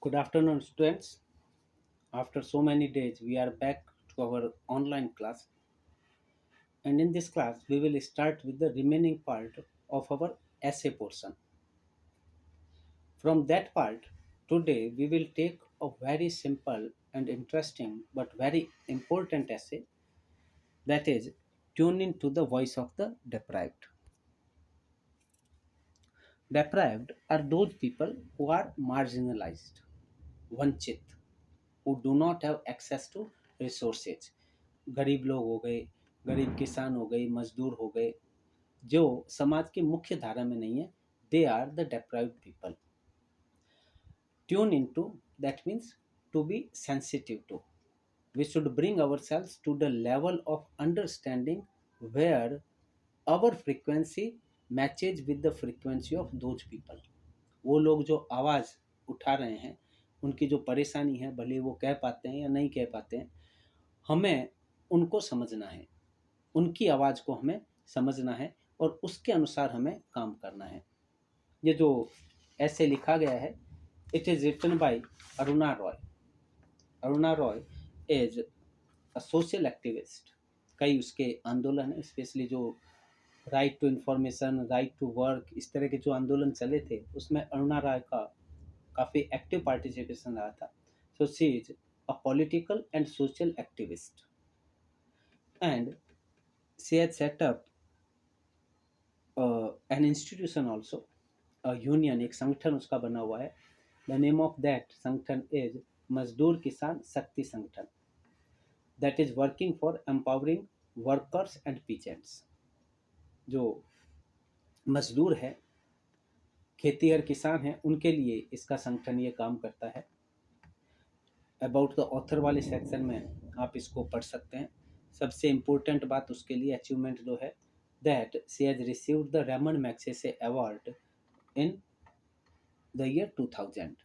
Good afternoon, students. After so many days, we are back to our online class, and in this class, we will start with the remaining part of our essay portion. From that part, today we will take a very simple and interesting but very important essay, that is, tune into the voice of the deprived. Deprived are those people who are marginalized, vanchit, who do not have access to resources. गरीब लोग हो गए, गरीब किसान हो गए, मजदूर हो गए, जो समाज की मुख्य धारा में नहीं है, they are the deprived people. Tune into, that means to be sensitive to. We should bring ourselves to the level of understanding where our frequency matches with the frequency of those people. वो लोग जो आवाज़ उठा रहे हैं, उनकी जो परेशानी है, भले वो कह पाते हैं या नहीं कह पाते हैं, हमें उनको समझना है, उनकी आवाज़ को हमें समझना है और उसके अनुसार हमें काम करना है. ये जो ऐसे लिखा गया है, it is written by Aruna Roy. Aruna Roy is a social activist. कई उसके आंदोलन हैं, स्पेशली जो right to information, right to work, इस तरह के जो आंदोलन चले थे, उसमें अरुणा रॉय का काफ़ी एक्टिव पार्टिसिपेशन रहा था. So she is a political and social activist and she has set up an institution also, union, एक संगठन उसका बना हुआ है. द नेम ऑफ दैट संगठन इज मजदूर किसान शक्ति संगठन, that is working for empowering workers and peasants. जो मजदूर है, खेतीहर किसान हैं, उनके लिए इसका संगठन ये काम करता है. अबाउट द ऑथर वाले सेक्शन में आप इसको पढ़ सकते हैं. सबसे इम्पोर्टेंट बात उसके लिए अचीवमेंट जो है, that she has received the Ramon Magsaysay award in the year 2000.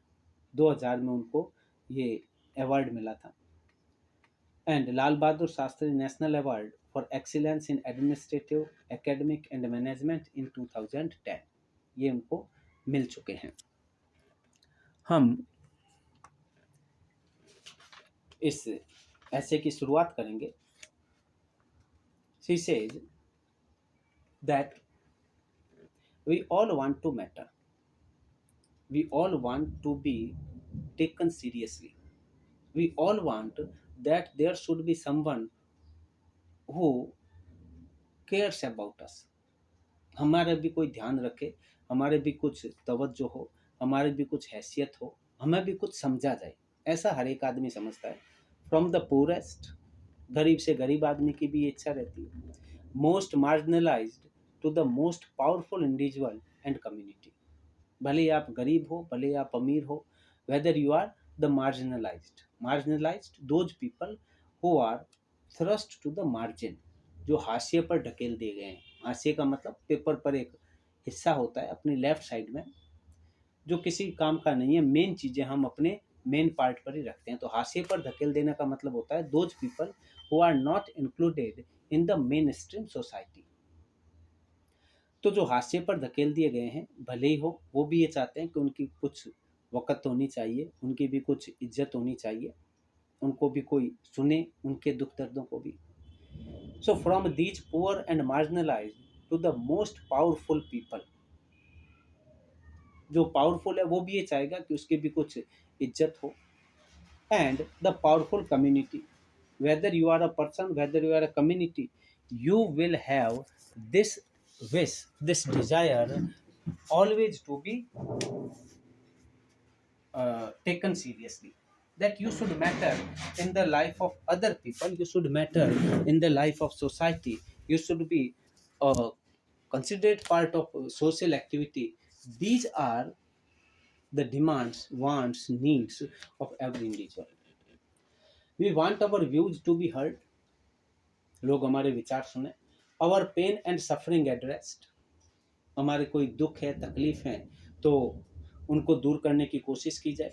2000 में उनको ये अवार्ड मिला था. And Lal Bahadur Shastri national award for excellence in administrative, academic and management in 2010, ये उनको मिल चुके हैं. हम इस ऐसे की शुरुआत करेंगे. She says that we all want to matter, we all want to be taken seriously, we all want that there should be someone who cares about us. हमारे भी कोई ध्यान रखे, हमारे भी कुछ तवज्जो हो, हमारे भी कुछ हैसियत हो, हमें भी कुछ समझा जाए, ऐसा हर एक आदमी समझता है. फ्रॉम द पोरेस्ट, गरीब से गरीब आदमी की भी ये इच्छा रहती है. Most marginalised to the most powerful individual and community. भले ही आप गरीब हो, भले ही आप अमीर हो, whether you are the marginalised those people who are thrust to the margin, जो हाशिए पर ढकेल दिए गए हैं. हाशिए का मतलब पेपर पर एक हिस्सा होता है अपनी लेफ्ट साइड में, जो किसी काम का नहीं है. मेन चीज़ें हम अपने मेन पार्ट पर ही रखते हैं. तो हाशिए पर धकेल देने का मतलब होता है those people who are not included in the mainstream society. तो जो हाशिए पर धकेल दिए गए हैं, भले ही हो, वो भी ये चाहते हैं कि उनकी कुछ वक़्त होनी चाहिए, उनकी भी कुछ इज्जत होनी चाहिए, उनको भी कोई सुने, उनके दुख दर्दों को भी. So from these poor and marginalised to the most powerful people, जो पावरफुल है वो भी ये चाहेगा कि उसकी भी कुछ इज्जत हो. And the powerful community, whether you are a person, whether you are a community, you will have this wish, this desire always to be taken seriously, that you should matter in the life of other people, you should matter in the life of society, you should be a considered part of social activity. These are the demands, wants, needs of every individual. We want our views to be heard, लोग हमारे विचार सुने. Our pain and suffering addressed, हमारे कोई दुख है, तकलीफ है, तो उनको दूर करने की कोशिश की जाए.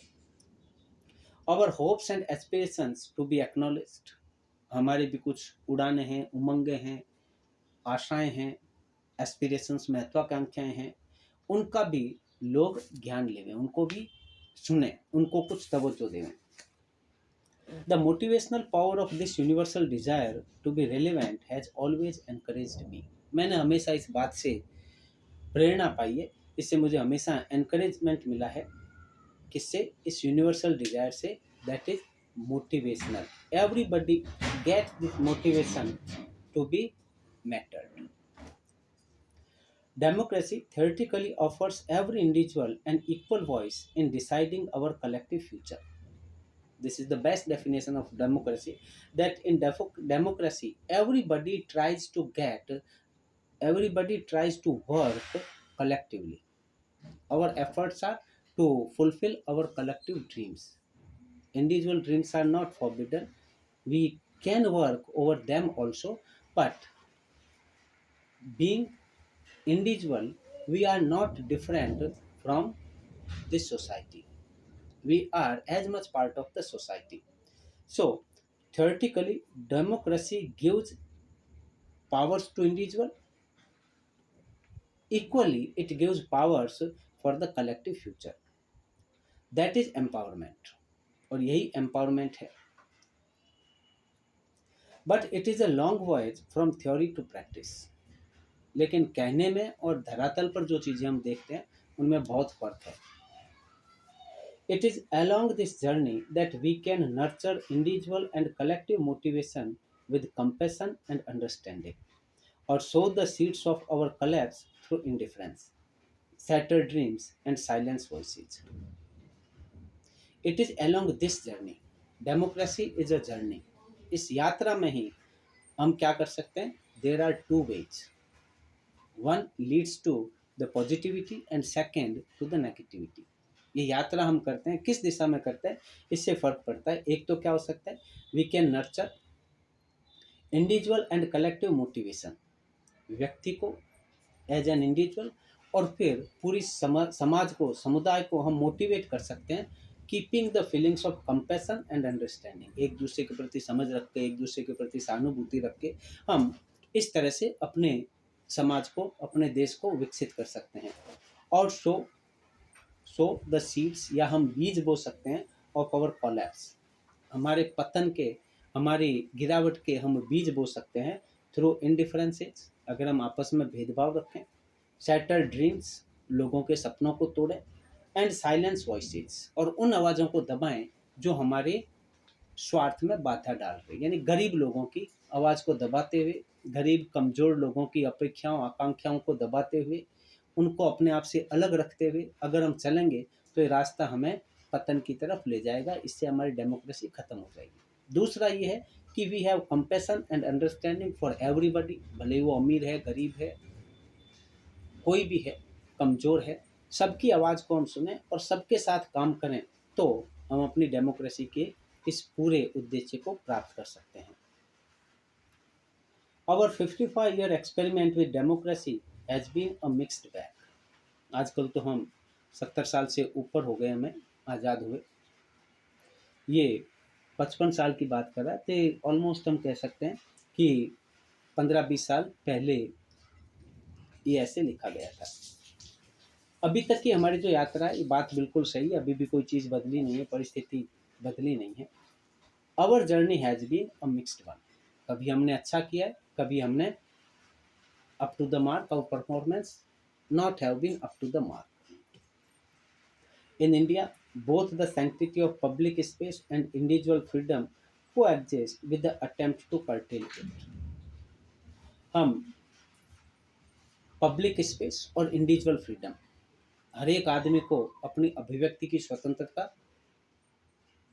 Our hopes and aspirations to be acknowledged, हमारे भी कुछ उड़ाने हैं, उमंगें हैं, आशाएं हैं, एस्पिरेशंस, महत्वाकांक्षाएं हैं, उनका भी लोग ज्ञान लेवें, उनको भी सुने, उनको कुछ तवज्जो दें। The motivational power of this universal desire to be relevant has always encouraged me. मैंने हमेशा इस बात से प्रेरणा पाई है, इससे मुझे हमेशा एनकरेजमेंट मिला है। किससे? इस यूनिवर्सल डिजायर से, that is motivational. Everybody get this motivation to be mattered. Democracy theoretically offers every individual an equal voice in deciding our collective future. This is the best definition of democracy, that in democracy everybody tries to work collectively. Our efforts are to fulfill our collective dreams. Individual dreams are not forbidden, we can work over them also, but being individual, we are not different from this society. We are as much part of the society. So, theoretically, democracy gives powers to individual. Equally, it gives powers for the collective future. That is empowerment. और यही empowerment है. But it is a long voyage from theory to practice. लेकिन कहने में और धरातल पर जो चीज़ें हम देखते हैं उनमें बहुत फर्क है. It is along this journey that we can nurture individual and collective motivation with compassion and understanding, or sow the seeds of our collapse through indifference, shattered dreams, and silenced voices. It is along this journey. Democracy is a journey. इस यात्रा में ही हम क्या कर सकते हैं? There are two ways. One leads to the positivity and second to the negativity. ये यात्रा हम करते हैं, किस दिशा में करते हैं इससे फर्क पड़ता है. एक तो क्या हो सकता है? We can nurture individual and collective motivation. व्यक्ति को एज एन इंडिविजुअल और फिर पूरी समाज को, समुदाय को हम मोटिवेट कर सकते हैं, keeping the feelings of compassion and understanding. एक दूसरे के प्रति समझ रख के, एक दूसरे के प्रति सहानुभूति रख के हम इस तरह से अपने समाज को, अपने देश को विकसित कर सकते हैं. और सो द सीड्स, या हम बीज बो सकते हैं ऑफ आवर कोलैप्स. हमारे पतन के, हमारी गिरावट के हम बीज बो सकते हैं थ्रू इनडिफरेंसेस, अगर हम आपस में भेदभाव रखें. शैटर्ड ड्रीम्स, लोगों के सपनों को तोड़ें. एंड साइलेंस वॉइसेस, और उन आवाज़ों को दबाएं जो हमारे स्वार्थ में बाधा डाल रही, यानी गरीब लोगों की आवाज़ को दबाते हुए, गरीब कमज़ोर लोगों की अपेक्षाओं आकांक्षाओं को दबाते हुए, उनको अपने आप से अलग रखते हुए अगर हम चलेंगे तो ये रास्ता हमें पतन की तरफ ले जाएगा. इससे हमारी डेमोक्रेसी ख़त्म हो जाएगी. दूसरा ये है कि we have compassion and understanding for everybody. भले वो अमीर है, गरीब है, कोई भी है, कमज़ोर है, सबकी आवाज़ को हम सुने और सबके साथ काम करें तो हम अपनी डेमोक्रेसी के इस पूरे उद्देश्य को प्राप्त कर सकते हैं. Our 55-year experiment with democracy has been a mixed bag. आजकल तो हम 70 साल से ऊपर हो गए, हमें आज़ाद हुए. ये 55 साल की बात कर रहा है, तो ऑलमोस्ट हम कह सकते हैं कि 15-20 साल पहले ये ऐसे लिखा गया था. अभी तक की हमारी जो यात्रा है, ये बात बिल्कुल सही है, अभी भी कोई चीज़ बदली नहीं है, परिस्थिति बदली नहीं है. Our journey has been a mixed one. कभी हमने अच्छा किया है, कभी हमने up to the mark, our performance not have been up to the mark. In India, both the sanctity of public space and individual freedom coexist with the attempt to curtail it. हम public space और individual freedom, हर एक आदमी को अपनी अभिव्यक्ति की स्वतंत्रता,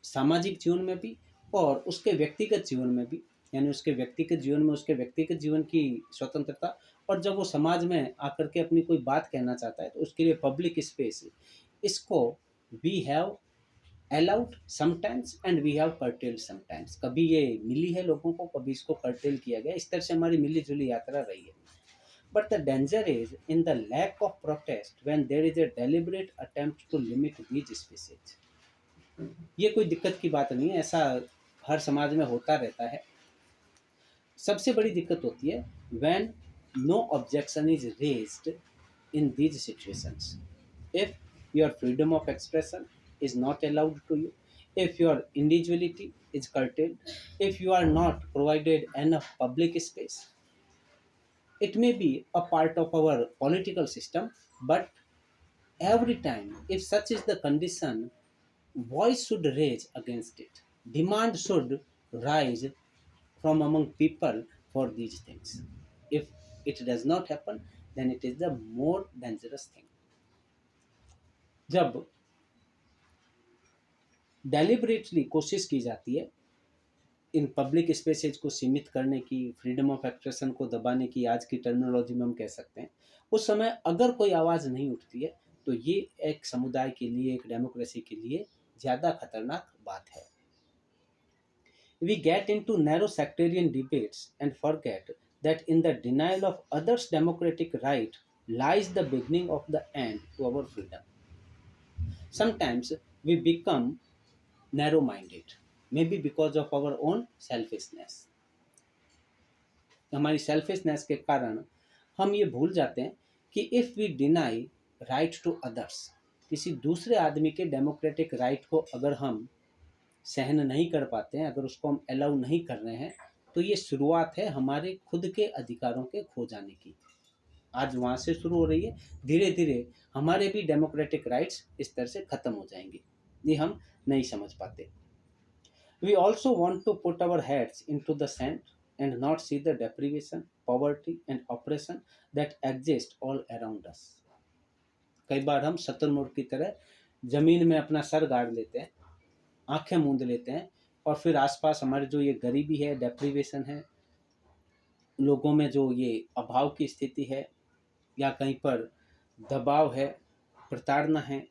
सामाजिक जीवन में भी और उसके व्यक्तिगत जीवन में भी, यानी उसके व्यक्तिगत जीवन में उसके व्यक्तिगत जीवन की स्वतंत्रता, और जब वो समाज में आकर के अपनी कोई बात कहना चाहता है तो उसके लिए पब्लिक स्पेस. इसको we have allowed sometimes and we have curtailed sometimes. कभी ये मिली है लोगों को, कभी इसको कर्टेल किया गया. इस तरह से हमारी मिली जुली यात्रा रही है. But the danger is in the lack of protest when there is a deliberate attempt to limit these spaces. ये कोई दिक्कत की बात नहीं है, ऐसा हर समाज में होता रहता है. सबसे बड़ी दिक्कत होती है when no objection is raised in these situations. If your freedom of expression is not allowed to you, if your individuality is curtailed, if you are not provided enough public space. It may be a part of our political system, but every time, if such is the condition, voice should raise against it. Demand should rise from among people for these things. If it does not happen, then it is the more dangerous thing. जब deliberately कोशिश की जाती है in public spaces को सीमित करने की, freedom of expression को दबाने की, आज की टर्मिनोलॉजी में हम कह सकते हैं, उस समय अगर कोई आवाज़ नहीं उठती है तो ये एक समुदाय के लिए, एक डेमोक्रेसी के लिए ज़्यादा खतरनाक बात है. We get into narrow sectarian debates and forget that in the denial of others' democratic right lies the beginning of the end to our freedom. Sometimes we become narrow minded, maybe because of our own selfishness. हमारी selfishness के कारण हम ये भूल जाते हैं कि if we deny right to others, किसी दूसरे आदमी के डेमोक्रेटिक राइट को अगर हम सहन नहीं कर पाते हैं, अगर उसको हम अलाउ नहीं कर रहे हैं, तो ये शुरुआत है हमारे खुद के अधिकारों के खो जाने की. आज वहाँ से शुरू हो रही है. धीरे धीरे हमारे भी डेमोक्रेटिक राइट्स इस तरह से ख़त्म हो जाएंगे. ये हम नहीं समझ पाते. We also want to put our heads into the sand and not see the deprivation, poverty and oppression that exist all around us. कई बार हम शतुरमुर्ग की तरह जमीन में अपना सर गाड़ लेते हैं, आंखें मूंद लेते हैं, और फिर आसपास हमारे जो ये गरीबी है, डेप्रीवेशन है, लोगों में जो ये अभाव की स्थिति है, या कहीं पर दबाव है, प्रताड़ना है,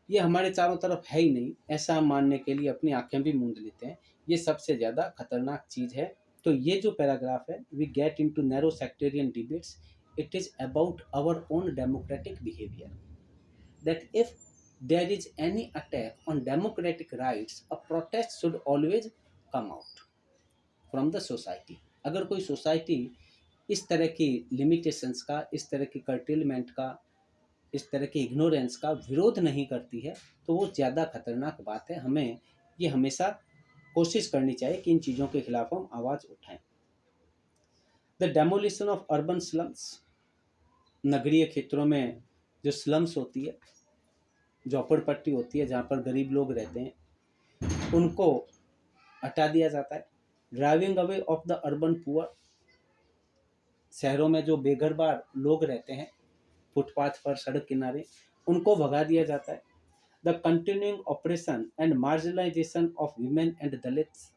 ये हमारे चारों तरफ है ही नहीं, ऐसा हम मानने के लिए अपनी आंखें भी मूंद लेते हैं. ये सबसे ज़्यादा खतरनाक चीज़ है. तो ये जो पैराग्राफ है, we get into narrow sectarian debates, it is about our own democratic behaviour, that if there is any attack on democratic rights, a protest should always come out from the society. अगर कोई society इस तरह की limitations का, इस तरह की curtailment का, इस तरह की इग्नोरेंस का विरोध नहीं करती है, तो वो ज़्यादा खतरनाक बात है. हमें ये हमेशा कोशिश करनी चाहिए कि इन चीज़ों के खिलाफ हम आवाज़ उठाएं. The demolition of urban slums, नगरीय क्षेत्रों में जो स्लम्स होती है, झोपड़पट्टी होती है, जहाँ पर गरीब लोग रहते हैं, उनको हटा दिया जाता है. Driving away of the urban poor, शहरों में जो बेघरबार लोग रहते हैं फुटपाथ पर, सड़क किनारे, उनको भगा दिया जाता है. The continuing operation and marginalisation of women and Dalits,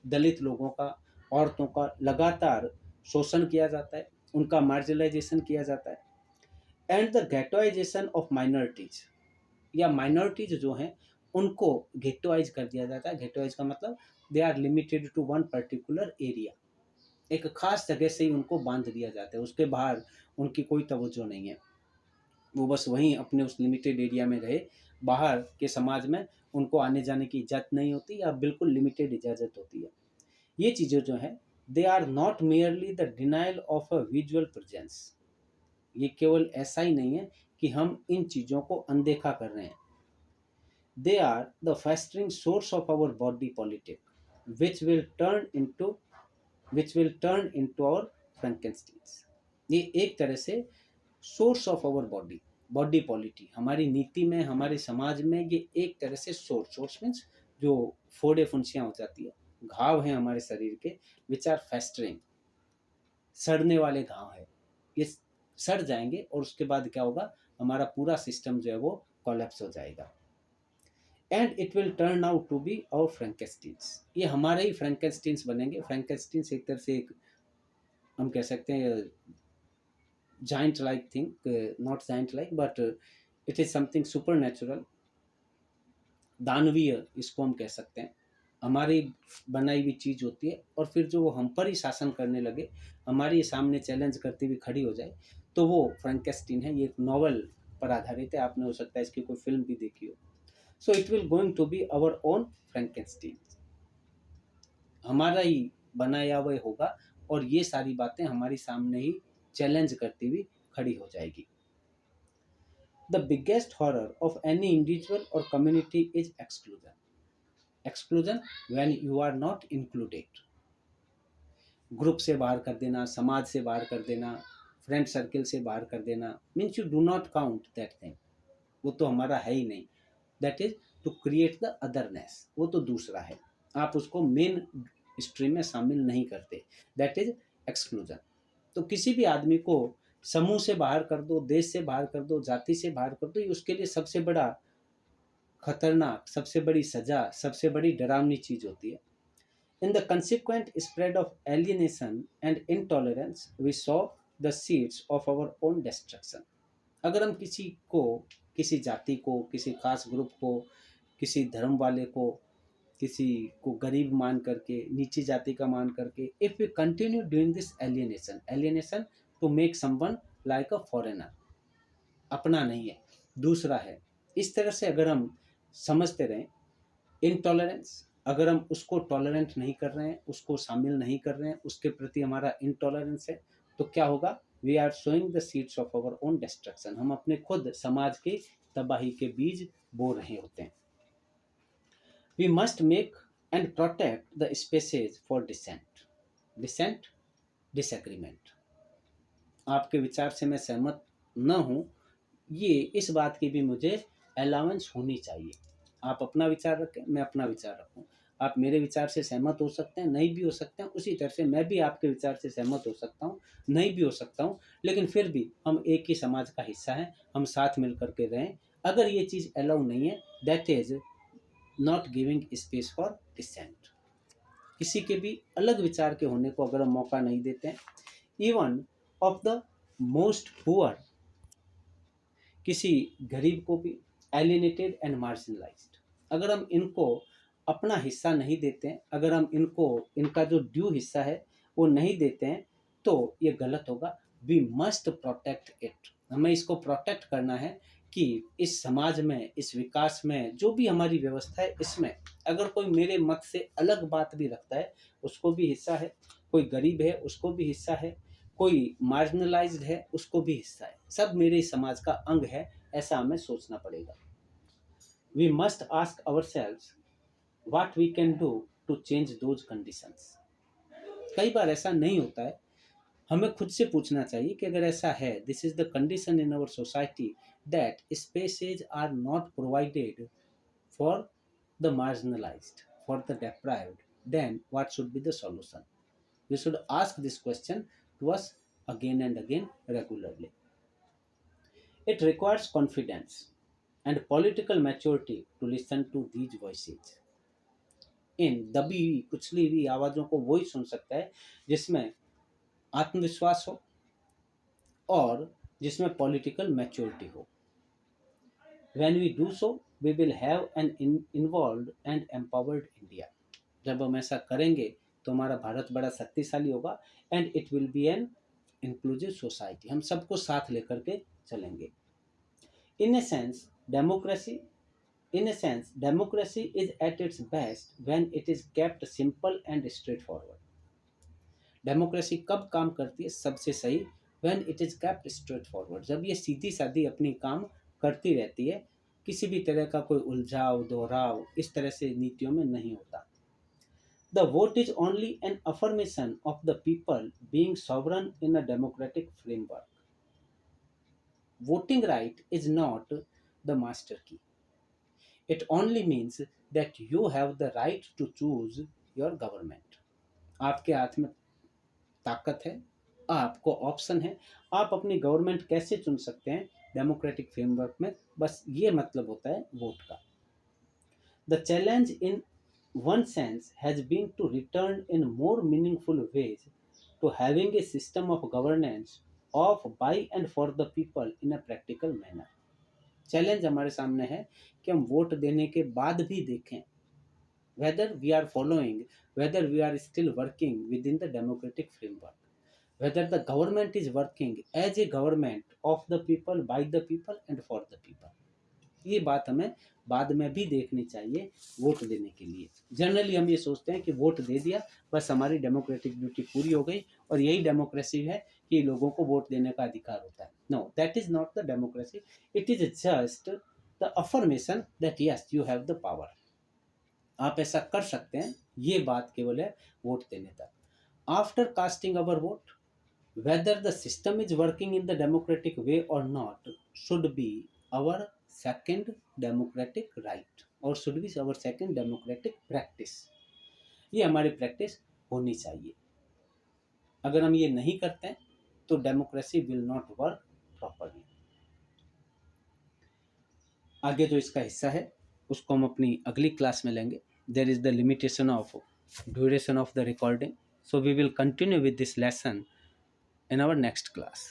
दलित लोगों का, औरतों का लगातार शोषण किया जाता है, उनका मार्जिनलाइजेशन किया जाता है. एंड द गेटोइजेशन ऑफ माइनॉरिटीज, या माइनॉरिटीज जो हैं उनको गेटोइज कर दिया जाता है. गेटोइज का मतलब they are limited to one particular area, एक खास जगह से ही उनको बांध दिया जाता है, उसके बाहर उनकी कोई तवज्जो नहीं है, वो बस वहीं अपने उस लिमिटेड एरिया में रहे. बाहर के समाज में उनको आने जाने की इजाज़त नहीं होती, या बिल्कुल लिमिटेड इजाज़त होती है. ये चीज़ें जो हैं, they are not merely the denial of a visual presence, ये केवल ऐसा ही नहीं है कि हम इन चीज़ों को अनदेखा कर रहे हैं. They are the festering source of our body politic which will turn into our Frankensteins. ये एक तरह से source of our body polity, हमारी नीति में, हमारे समाज में, ये एक तरह से सोर्स मीन्स जो फोड़े फुंसियाँ हो जाती है, घाव हैं हमारे शरीर के, विच आर फेस्टरिंग, सड़ने वाले घाव है, ये सड़ जाएंगे और उसके बाद क्या होगा, हमारा पूरा सिस्टम जो है वो कोलैप्स हो जाएगा. And it will turn out to be our Frankensteins, ये हमारे ही फ्रैंकेनस्टीन्स बनेंगे. फ्रैंकेनस्टीन्स एक तरह से एक हम कह सकते हैं giant like thing, not giant like but it is something supernatural, दानवीय इसको हम कह सकते हैं. हमारी बनाई हुई चीज़ होती है, और फिर जो वो हम पर ही शासन करने लगे, हमारे सामने चैलेंज करती हुई खड़ी हो जाए, तो वो फ्रैंकेनस्टीन है. ये एक नॉवल पर आधारित है, आपने हो सकता है इसकी कोई फिल्म भी देखी हो. So it will going to be our own Frankenstein, हमारा ही बनाया हुआ होगा, और ये सारी बातें हमारी सामने ही चैलेंज करती हुई खड़ी हो जाएगी. The biggest horror of any individual or community is exclusion. Exclusion when you are not included. Group से बाहर कर देना, समाज से बाहर कर देना, फ्रेंड सर्किल से बाहर कर देना, means you do not count that thing, वो तो हमारा है ही नहीं. That is to create the otherness, वो तो दूसरा है, आप उसको मेन स्ट्रीम में शामिल नहीं करते. That is exclusion. तो किसी भी आदमी को समूह से बाहर कर दो, देश से बाहर कर दो, जाति से बाहर कर दो, ये उसके लिए सबसे बड़ा खतरनाक, सबसे बड़ी सजा, सबसे बड़ी डरावनी चीज होती है. In the consequent spread of alienation and intolerance, we saw the seeds of our own destruction. अगर हम किसी को, किसी जाति को, किसी खास ग्रुप को, किसी धर्म वाले को, किसी को गरीब मान करके, नीची जाति का मान करके, if we continue doing this alienation to make someone like a foreigner, अपना नहीं है, दूसरा है, इस तरह से अगर हम समझते रहें, इंटॉलरेंस, अगर हम उसको टॉलरेंट नहीं कर रहे हैं, उसको शामिल नहीं कर रहे हैं, उसके प्रति हमारा इंटॉलरेंस है, तो क्या होगा? We are sowing the seeds of our own destruction. हम अपने खुद समाज की तबाही के बीज बो रहे होते हैं. We must make and protect the spaces for dissent, disagreement. आपके विचार से मैं सहमत न हूं, ये इस बात की भी मुझे अलाउंस होनी चाहिए. आप अपना विचार रखें, मैं अपना विचार रखूं. आप मेरे विचार से सहमत हो सकते हैं, नहीं भी हो सकते हैं, उसी तरह से मैं भी आपके विचार से सहमत हो सकता हूं, नहीं भी हो सकता हूं, लेकिन फिर भी हम एक ही समाज का हिस्सा हैं, हम साथ मिल करके रहें. अगर ये चीज़ अलाउ नहीं है, that is not giving space for dissent. किसी के भी अलग विचार के होने को अगर हम मौका नहीं देते हैं, even of the most poor, किसी गरीब को भी, एलिनेटेड एंड मार्जिनलाइज्ड, अगर हम इनको अपना हिस्सा नहीं देते हैं, अगर हम इनको इनका जो ड्यू हिस्सा है वो नहीं देते हैं, तो ये गलत होगा. We must protect it. हमें इसको प्रोटेक्ट करना है कि इस समाज में, इस विकास में, जो भी हमारी व्यवस्था है, इसमें अगर कोई मेरे मत से अलग बात भी रखता है, उसको भी हिस्सा है. कोई गरीब है, उसको भी हिस्सा है. कोई मार्जिनलाइज्ड है, उसको भी हिस्सा है. सब मेरे समाज का अंग है, ऐसा हमें सोचना पड़ेगा. We must ask ourselves what we can do to change those conditions. कई बार ऐसा नहीं होता है, हमें खुद से पूछना चाहिए कि अगर ऐसा है, this is the condition in our society that spaces are not provided for the marginalised, for the deprived, then what should be the solution? We should ask this question to us again and again regularly. It requires confidence and political maturity to listen to these voices. इन दबी हुई, कुचली हुई आवाज़ों को वही सुन सकता है जिसमें आत्मविश्वास हो और जिसमें पॉलिटिकल मैच्योरिटी हो. When we do so, we will have an involved and empowered India. जब हम ऐसा करेंगे तो हमारा भारत बड़ा शक्तिशाली होगा. And it will be an inclusive society. हम सबको साथ लेकर के चलेंगे. In a sense democracy is at its best when it is kept simple and straightforward. Democracy कब काम करती है सबसे सही? when it is kept straightforward, जब ये सीधी सादी अपनी काम करती रहती है, किसी भी तरह का कोई उलझाव, दोहराव इस तरह से नीतियों में नहीं होता. The vote is only an affirmation of the people being sovereign in a democratic framework. Voting right is not the master key. It only means that you have the right to choose your government. आपके हाथ में ताकत है, आपको option है, आप अपनी government कैसे चुन सकते हैं डेमोक्रेटिक फ्रेमवर्क में. बस ये मतलब होता है वोट का. The challenge in one sense has been to return in more meaningful ways to having a system of governance of, by and for the people in a practical manner. Challenge हमारे सामने है कि हम vote देने के बाद भी देखें whether we are following, whether we are still working within the democratic framework, whether the government is working as a government of the people, by the people and for the people. ये बात हमें बाद में भी देखनी चाहिए vote देने के लिए. जनरली हम ये सोचते हैं कि वोट दे दिया, बस हमारी डेमोक्रेटिक ड्यूटी पूरी हो गई, और यही डेमोक्रेसी है कि लोगों को वोट देने का अधिकार होता है. No, that is not the democracy. It is just the affirmation that yes, you have the power. आप ऐसा कर सकते हैं, ये बात केवल है वोट देने तक. After casting our vote, whether the system is working in the democratic way or not should be our second democratic right or should be our second democratic practice. ये हमारी प्रैक्टिस होनी चाहिए. अगर हम ये नहीं करते हैं तो democracy will not work properly. आगे जो इसका हिस्सा है उसको हम अपनी अगली क्लास में लेंगे. There is the limitation of duration of the recording, so we will continue with this lesson in our next class.